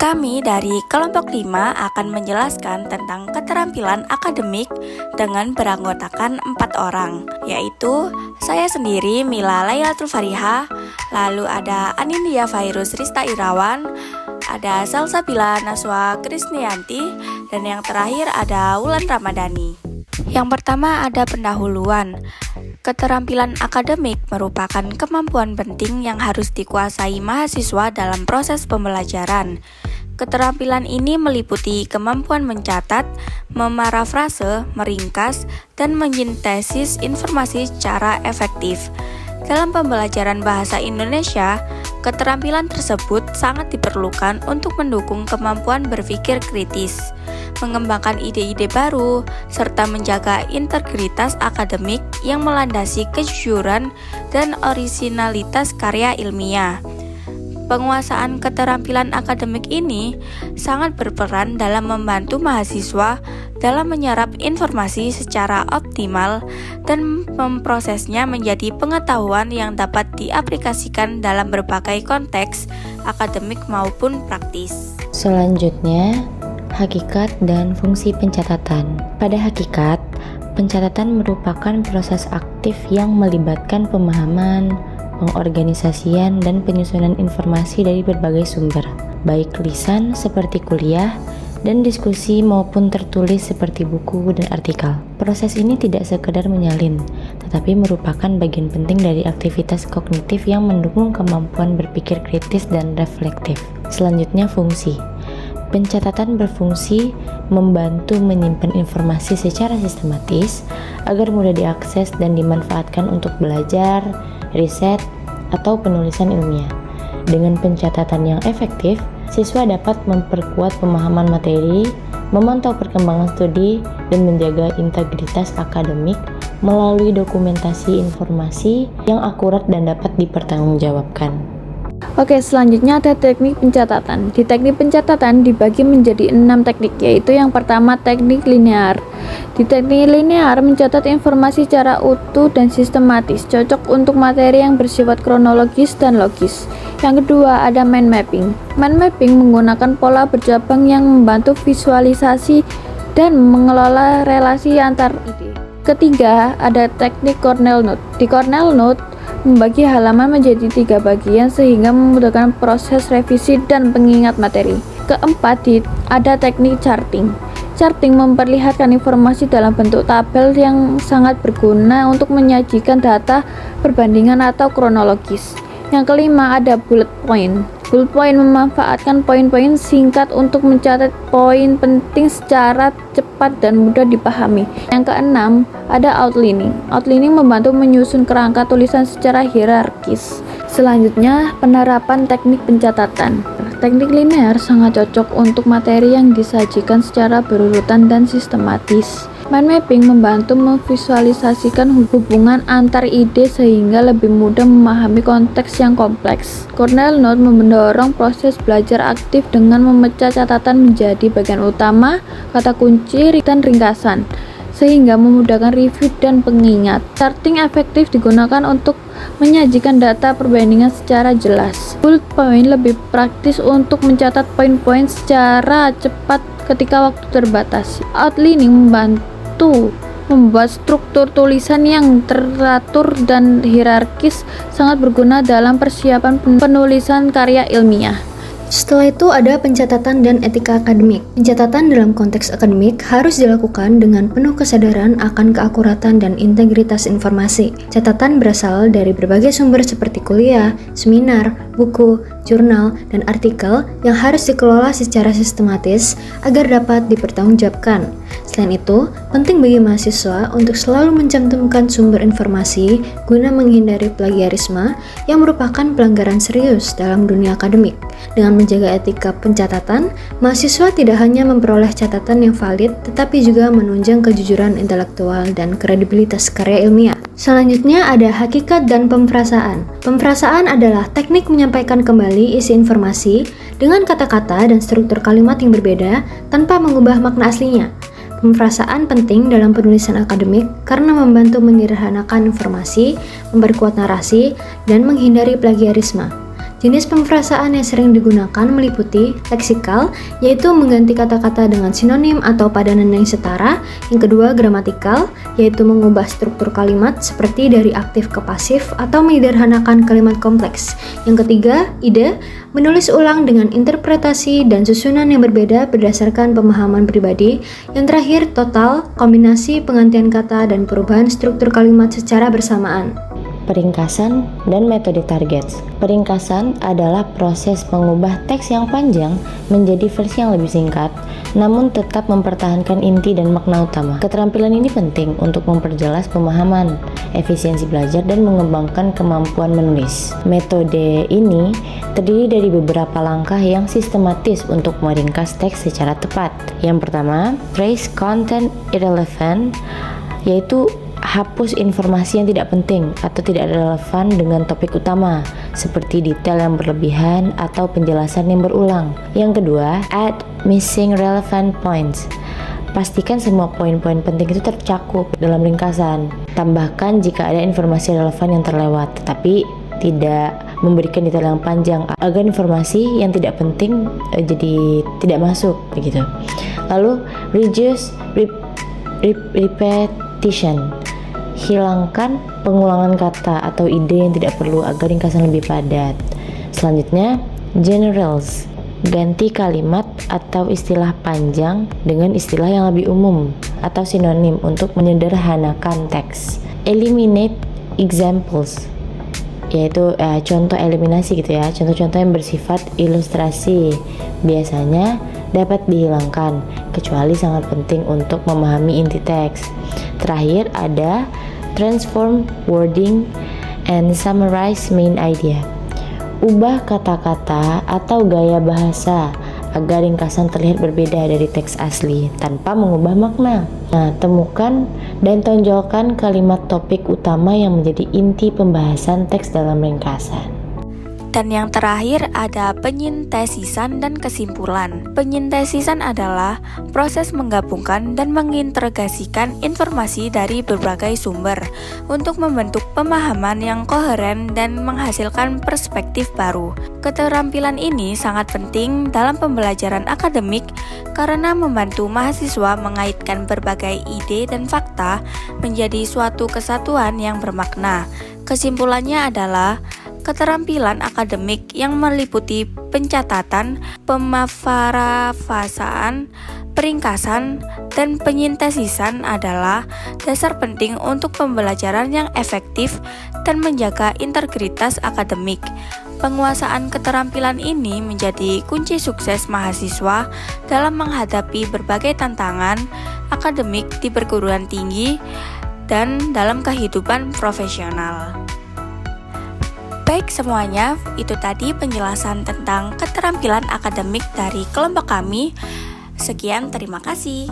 Kami dari kelompok 5 akan menjelaskan tentang keterampilan akademik dengan beranggotakan 4 orang, yaitu saya sendiri Mila Laylatul Fariha, lalu ada Anindya Fairuz Rista Irawan, ada Salsabila Naswa Krisnianti, dan yang terakhir ada Wulan Ramadhani. Yang pertama ada pendahuluan. Keterampilan akademik merupakan kemampuan penting yang harus dikuasai mahasiswa dalam proses pembelajaran. Keterampilan ini meliputi kemampuan mencatat, memarafrase, meringkas, dan menyintesis informasi secara efektif. Dalam pembelajaran bahasa Indonesia, keterampilan tersebut sangat diperlukan untuk mendukung kemampuan berpikir kritis, mengembangkan ide-ide baru, serta menjaga integritas akademik yang melandasi kejujuran dan orisinalitas karya ilmiah. Penguasaan keterampilan akademik ini sangat berperan dalam membantu mahasiswa dalam menyerap informasi secara optimal dan memprosesnya menjadi pengetahuan yang dapat diaplikasikan dalam berbagai konteks akademik maupun praktis. Selanjutnya, hakikat dan fungsi pencatatan. Pada hakikat, pencatatan merupakan proses aktif yang melibatkan pemahaman, pengorganisasian, dan penyusunan informasi dari berbagai sumber, baik lisan seperti kuliah, dan diskusi maupun tertulis seperti buku dan artikel. Proses ini tidak sekedar menyalin, tetapi merupakan bagian penting dari aktivitas kognitif yang mendukung kemampuan berpikir kritis dan reflektif. Selanjutnya, fungsi. Pencatatan berfungsi membantu menyimpan informasi secara sistematis agar mudah diakses dan dimanfaatkan untuk belajar, riset, atau penulisan ilmiah. Dengan pencatatan yang efektif, siswa dapat memperkuat pemahaman materi, memantau perkembangan studi, dan menjaga integritas akademik melalui dokumentasi informasi yang akurat dan dapat dipertanggungjawabkan. Oke, selanjutnya ada teknik pencatatan. Di teknik pencatatan dibagi menjadi 6 teknik, yaitu yang pertama teknik linear. Di teknik linear mencatat informasi secara utuh dan sistematis, cocok untuk materi yang bersifat kronologis dan logis. Yang kedua ada mind mapping. Mind mapping menggunakan pola bercabang yang membantu visualisasi dan mengelola relasi antar ide. Ketiga ada teknik Cornell Note. Di Cornell Note membagi halaman menjadi 3 bagian sehingga memudahkan proses revisi dan pengingat materi. Keempat, ada teknik charting. Charting memperlihatkan informasi dalam bentuk tabel yang sangat berguna untuk menyajikan data perbandingan atau kronologis. Yang kelima ada bullet point. Bullet point memanfaatkan poin-poin singkat untuk mencatat poin penting secara cepat dan mudah dipahami. Yang keenam ada outlining. Outlining membantu menyusun kerangka tulisan secara hierarkis. Selanjutnya penerapan teknik pencatatan. Teknik linear sangat cocok untuk materi yang disajikan secara berurutan dan sistematis. Mind mapping membantu memvisualisasikan hubungan antar ide sehingga lebih mudah memahami konteks yang kompleks. Cornell Note mendorong proses belajar aktif dengan memecah catatan menjadi bagian utama, kata kunci, dan ringkasan, sehingga memudahkan review dan pengingat. Charting efektif digunakan untuk menyajikan data perbandingan secara jelas. Bullet point lebih praktis untuk mencatat poin-poin secara cepat ketika waktu terbatas. Outlining membantu membuat struktur tulisan yang teratur dan hierarkis, sangat berguna dalam persiapan penulisan karya ilmiah. Setelah itu ada pencatatan dan etika akademik. Pencatatan dalam konteks akademik harus dilakukan dengan penuh kesadaran akan keakuratan dan integritas informasi. Catatan berasal dari berbagai sumber seperti kuliah, seminar, buku, jurnal, dan artikel yang harus dikelola secara sistematis agar dapat dipertanggungjawabkan. Selain itu, penting bagi mahasiswa untuk selalu mencantumkan sumber informasi guna menghindari plagiarisme yang merupakan pelanggaran serius dalam dunia akademik. Dengan menjaga etika pencatatan, mahasiswa tidak hanya memperoleh catatan yang valid, tetapi juga menunjang kejujuran intelektual dan kredibilitas karya ilmiah. Selanjutnya ada hakikat dan pemfrasaan. Pemfrasaan adalah teknik menyampaikan kembali isi informasi dengan kata-kata dan struktur kalimat yang berbeda tanpa mengubah makna aslinya. Pemfrasaan penting dalam penulisan akademik karena membantu menyederhanakan informasi, memperkuat narasi, dan menghindari plagiarisme. Jenis pemfrasaan yang sering digunakan meliputi leksikal, yaitu mengganti kata-kata dengan sinonim atau padanan yang setara. Yang kedua, gramatikal, yaitu mengubah struktur kalimat seperti dari aktif ke pasif atau menyederhanakan kalimat kompleks. Yang ketiga, ide, menulis ulang dengan interpretasi dan susunan yang berbeda berdasarkan pemahaman pribadi. Yang terakhir, total, kombinasi penggantian kata dan perubahan struktur kalimat secara bersamaan. Peringkasan dan metode target. Peringkasan adalah proses mengubah teks yang panjang menjadi versi yang lebih singkat, namun tetap mempertahankan inti dan makna utama. Keterampilan ini penting untuk memperjelas pemahaman, efisiensi belajar, dan mengembangkan kemampuan menulis. Metode ini terdiri dari beberapa langkah yang sistematis untuk meringkas teks secara tepat. Yang pertama, trace content irrelevant, yaitu hapus informasi yang tidak penting atau tidak relevan dengan topik utama, seperti detail yang berlebihan atau penjelasan yang berulang. Yang kedua, add missing relevant points. Pastikan semua poin-poin penting itu tercakup dalam ringkasan. Tambahkan jika ada informasi relevan yang terlewat, tetapi tidak memberikan detail yang panjang agar informasi yang tidak penting jadi tidak masuk begitu. Lalu, reduce repetition. Hilangkan pengulangan kata atau ide yang tidak perlu agar ringkasan lebih padat. Selanjutnya, generals. Ganti kalimat atau istilah panjang dengan istilah yang lebih umum atau sinonim untuk menyederhanakan teks. Eliminate examples, yaitu contoh eliminasi gitu ya. Contoh-contoh yang bersifat ilustrasi biasanya dapat dihilangkan kecuali sangat penting untuk memahami inti teks. Terakhir ada transform wording and summarize main idea. Ubah kata-kata atau gaya bahasa agar ringkasan terlihat berbeda dari teks asli tanpa mengubah makna. Nah, temukan dan tonjolkan kalimat topik utama yang menjadi inti pembahasan teks dalam ringkasan. Dan yang terakhir ada penyintesisan dan kesimpulan. Penyintesisan adalah proses menggabungkan dan mengintegrasikan informasi dari berbagai sumber untuk membentuk pemahaman yang koheren dan menghasilkan perspektif baru. Keterampilan ini sangat penting dalam pembelajaran akademik karena membantu mahasiswa mengaitkan berbagai ide dan fakta menjadi suatu kesatuan yang bermakna. Kesimpulannya adalah keterampilan akademik yang meliputi pencatatan, pemaparafrasaan, peringkasan, dan penyintesisan adalah dasar penting untuk pembelajaran yang efektif dan menjaga integritas akademik. Penguasaan keterampilan ini menjadi kunci sukses mahasiswa dalam menghadapi berbagai tantangan akademik di perguruan tinggi dan dalam kehidupan profesional. Baik semuanya, itu tadi penjelasan tentang keterampilan akademik dari kelompok kami. Sekian, terima kasih.